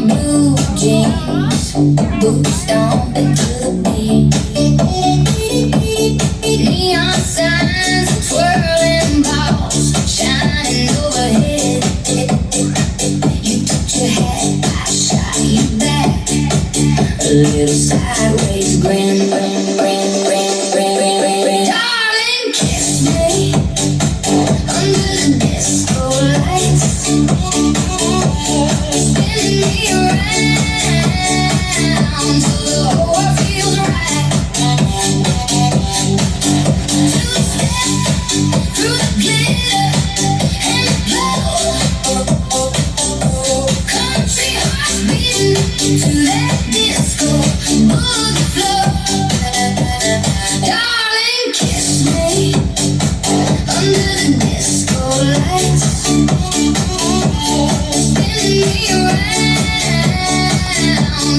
blue jeans, boots stomping to the beat. Neon signs and twirling balls shining overhead. You touch your head, I shot you back. A little sideways grin, grin, grin, grin, grin, grin, grin. Darling, kiss me under the disco lights, spinning me around till the whole world feels right. Through the glitter and the glow, country hearts beating to that disco boogie flow. Darling, kiss me under the disco lights, spinning me around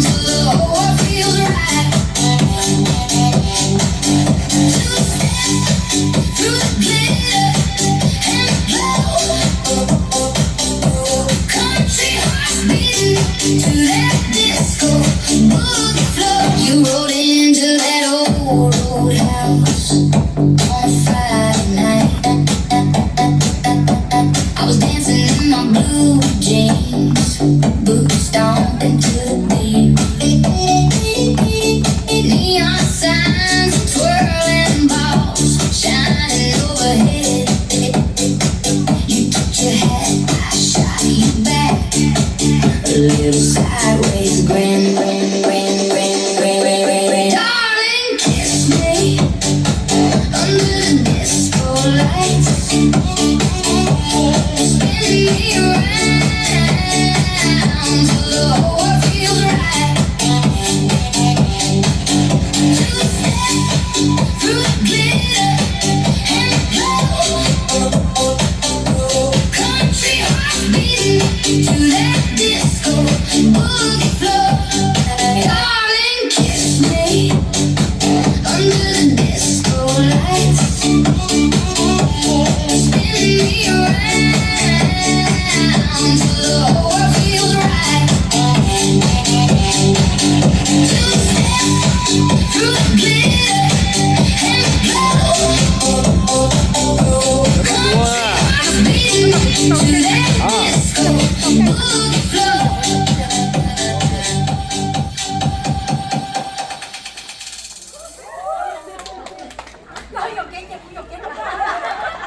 till the whole world feels right. Through the glitter and the glow, country hearts beating to that disco boogie flow. You rolled into that old roadhouse on Friday night. I was dancing in my blue jeans, boots stomping to the beat. Neon signs and twirling balls shining overhead. You touch your head, I shot you back. A little sideways grin, grin, grin, grin, grin, grin, grin, grin. Darling, kiss me under the disco lights, spinning me around till the whole world feels right. Through the glitter and the glow, country hearts beating to that disco boogie flow. Darling, kiss me under the disco lights, spinning me around till the whole world feels right. Through the glitter and the glow, country hearts beating to that disco boogie.